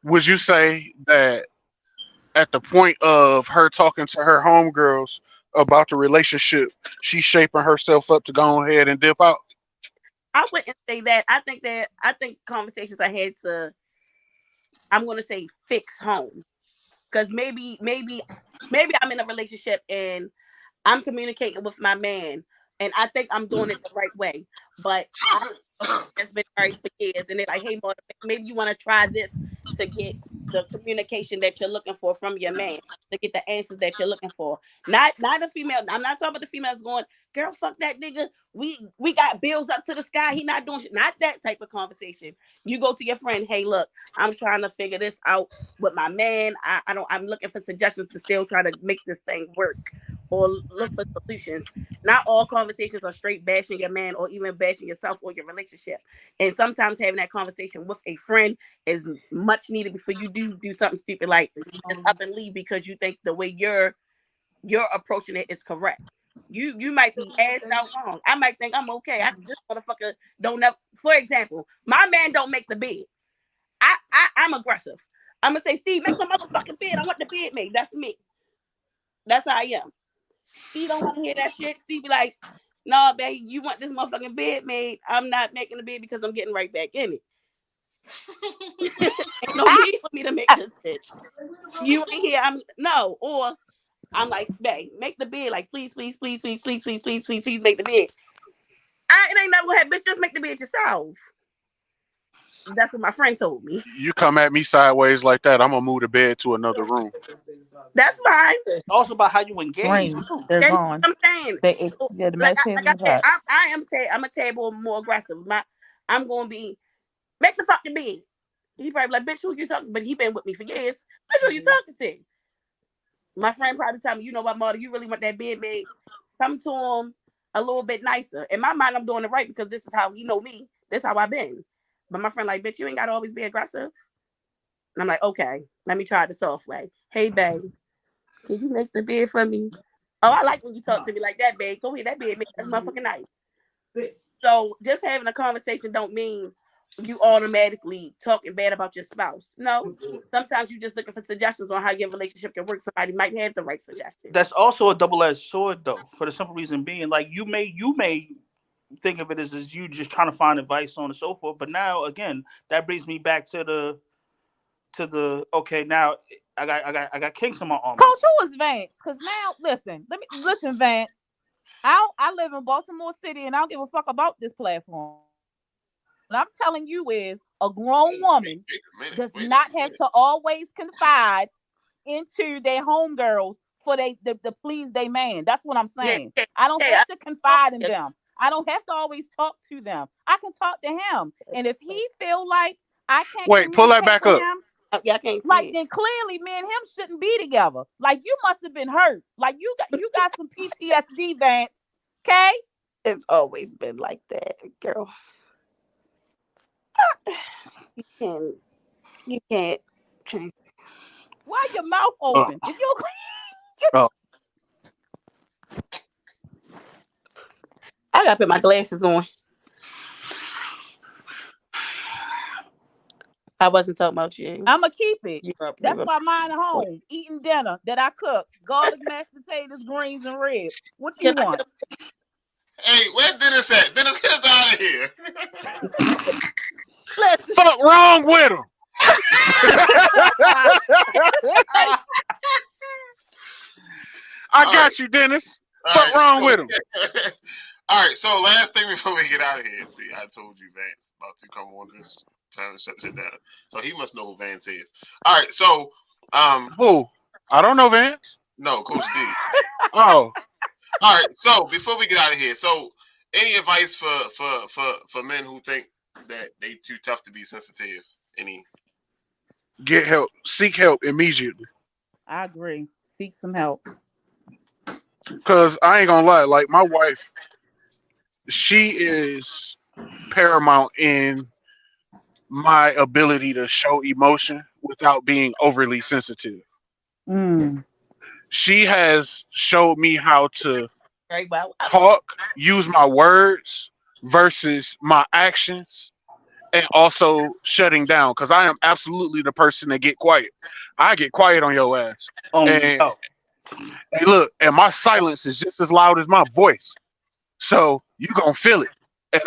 would you say that at the point of her talking to her homegirls about the relationship, she's shaping herself up to go ahead and dip out? I wouldn't say that. I think conversations I had to I'm gonna say fix home. Because maybe I'm in a relationship and I'm communicating with my man and I think I'm doing it the right way. But I know someone that's been married for years and they're like, hey, Marta, maybe you want to try this to get the communication that you're looking for from your man, to get the answers that you're looking for. Not the female. I'm not talking about the females going, girl, fuck that nigga. We got bills up to the sky. He not doing shit. Not that type of conversation. You go to your friend, hey, look, I'm trying to figure this out with my man. I don't I'm looking for suggestions to still try to make this thing work or look for solutions. Not all conversations are straight bashing your man or even bashing yourself or your relationship. And sometimes having that conversation with a friend is much needed before you do something stupid like just up and leave because you think the way you're approaching it is correct. You might be asked out wrong. I might think I'm okay. This motherfucker don't know. For example, my man don't make the bed. I'm aggressive. I'm gonna say, Steve, make the motherfucking bed. I want the bed made. That's me. That's how I am. Steve don't want to hear that shit. Steve be like, nah, babe, you want this motherfucking bed made. I'm not making the bed because I'm getting right back in it. Ain't no need for me to make this bitch. You ain't here. I'm no, or I'm like, babe, make the bed. Like, please, please, please, please, please, please, please, please, please make the bed. It ain't never gonna happen, bitch. Just make the bed yourself. That's what my friend told me. You come at me sideways like that, I'm gonna move the bed to another room. That's fine. It's also about how you engage Green. too. They're That's gone. what I'm saying. So, Yeah, the like, mashed like potatoes I is said, hot. I'm a tad more aggressive. I'm gonna be make the fucking bed. He probably like, bitch, who you talking to? But he been with me for years. Bitch, who you talking to? My friend probably tell me, you know what, Marta, you really want that bed made? Come to him a little bit nicer. In my mind, I'm doing it right because this is how he know me. This is how I've been. But my friend like, bitch, you ain't gotta always be aggressive. And I'm like, okay, let me try the soft way. Hey, babe, can you make the bed for me? Oh, I like when you talk to me like that, babe. Go ahead, that bed make that motherfucking night. So just having a conversation don't mean you automatically talking bad about your spouse. No, sometimes you're just looking for suggestions on how your relationship can work. Somebody might have the right suggestion. That's also a double-edged sword, though, for the simple reason being, like, you may think of it as you just trying to find advice, so on and so forth. But now, again, that brings me back to the okay. Now I got kinks in my armor. Coach, who is Vance? Because now, listen, Vance. I live in Baltimore City, and I don't give a fuck about this platform. What I'm telling you is, a grown woman does not have to always confide into their homegirls for the please they man. That's what I'm saying. Yeah. I don't have to confide in them. I don't have to always talk to them. I can talk to him, and if he feel like I can't pull that back with up. him, Yeah, I can't see like it. then clearly me and him shouldn't be together. Like you must have been hurt. Like you got some PTSD, Vance. Okay? It's always been like that, girl. You can't change. Why your mouth open? If you I gotta put my glasses on. I wasn't talking about you. I'ma keep it. That's why mine at home, eating dinner that I cook. Garlic mashed potatoes, greens, and ribs. What you want? Hey, where Dennis at? Dennis, get us out of here. Fuck wrong with him. I got you, Dennis. Fuck wrong with him. All right, so last thing before we get out of here. See, I told you Vance about to come on this time to shut shit down. So he must know who Vance is. All right, so who? I don't know Vance. No, Coach D. Oh. All right, so before we get out of here, so any advice for men who think that they too tough to be sensitive? Any? Get help. Seek help immediately. I agree. Seek some help. Cause I ain't gonna lie, like my wife, she is paramount in my ability to show emotion without being overly sensitive. She has showed me how to talk, use my words versus my actions, and also shutting down. Because I am absolutely the person that get quiet. I get quiet on your ass. Hey, look, and my silence is just as loud as my voice. So you gonna feel it. And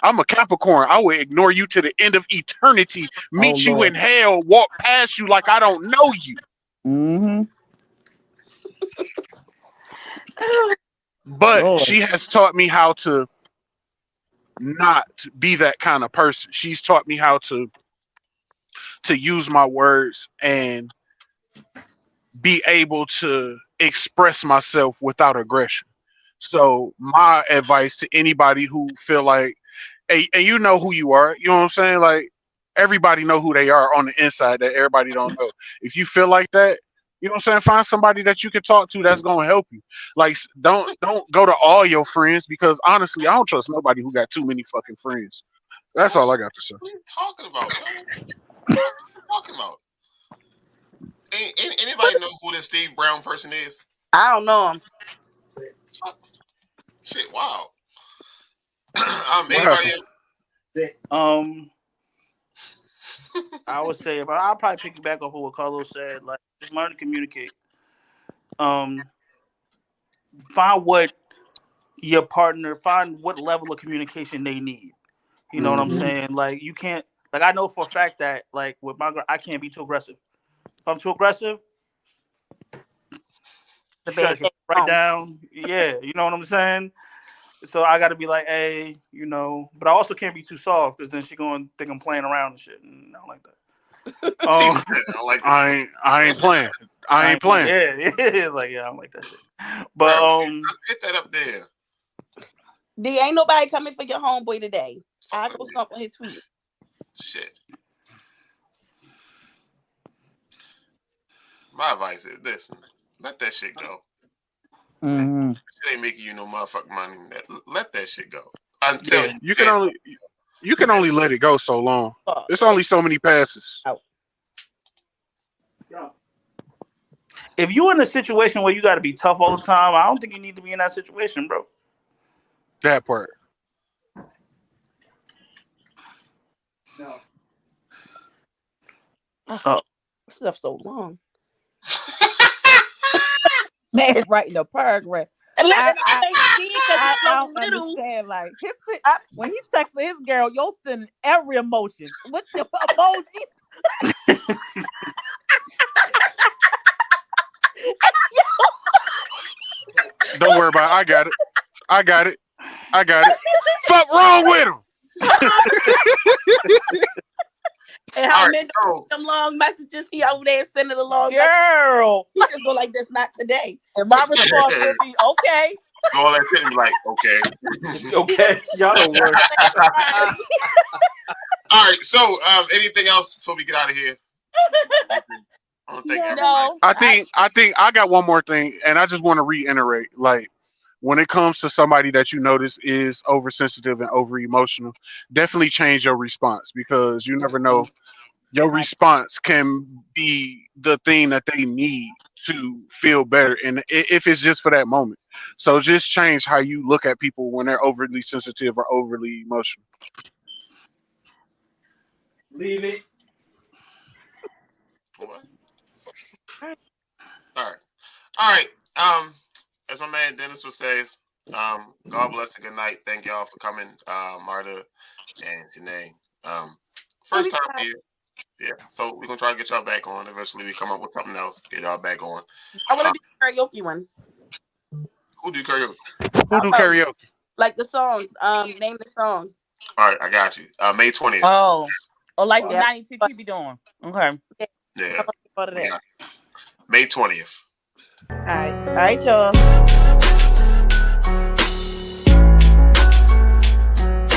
I'm a Capricorn. I will ignore you to the end of eternity. Meet you in hell. Walk past you like I don't know you. But she has taught me how to not be that kind of person. She's taught me how to use my words and be able to express myself without aggression. So my advice to anybody who feel like, hey, and you know who you are, you know what I'm saying? Like everybody know who they are on the inside that everybody don't know. If you feel like that, you know what I'm saying? Find somebody that you can talk to that's going to help you. Like don't go to all your friends, because honestly, I don't trust nobody who got too many fucking friends. That's all I got to say. What are you talking about? What are you talking about? Anybody know who this Steve Brown person is? I don't know him. Shit, wow. Anybody else? I would say, but I'll probably pick back off of what Carlos said. Like, just learn to communicate. Find what your partner, find what level of communication they need. You know what I'm saying? Like, you can't. Like, I know for a fact that, like, with my girl, I can't be too aggressive. If I'm too aggressive, shut it right down. Yeah, you know what I'm saying? So I got to be like, hey, you know, but I also can't be too soft, because then she going to think I'm playing around and shit. And I don't like that. I ain't playing. I ain't playing. Yeah, like, yeah, I don't like that shit. But get that up there. D, ain't nobody coming for your homeboy today. I go stomp on his feet. Shit. My advice is listen, let that shit go. Shit ain't making you no motherfucking money. Let that shit go. Until you can only let it go so long. There's only so many passes. If you're in a situation where you got to be tough all the time, I don't think you need to be in that situation, bro. That part. No. Oh. Stuff so long. Man, writing a paragraph. I don't understand. Like when he texted his girl, you're sending every emotion. What's the emoji? Don't worry about it. I got it. Fuck wrong with him. And how men don't them long messages, he over there sending along. Girl, he just go like this, not today. And my response would be, okay. All that shit be like, okay. Okay. Y'all don't work. All right. So, anything else before we get out of here? I think I got one more thing, and I just want to reiterate, like, when it comes to somebody that you notice is oversensitive and over emotional, definitely change your response, because you never know. Your response can be the thing that they need to feel better, and if it's just for that moment. So just change how you look at people when they're overly sensitive or overly emotional. Leave it. What? All right. As my man Dennis would say, God bless and good night. Thank y'all for coming, Marta and Janae. First time here. Yeah. So we're gonna try to get y'all back on. Eventually we come up with something else, get y'all back on. I want to do karaoke one. Who do karaoke? Who do karaoke? Like the song. Name the song. All right, I got you. May 20th. Oh, like the 92 keep you doing. Okay. Yeah. May 20th. All right, y'all.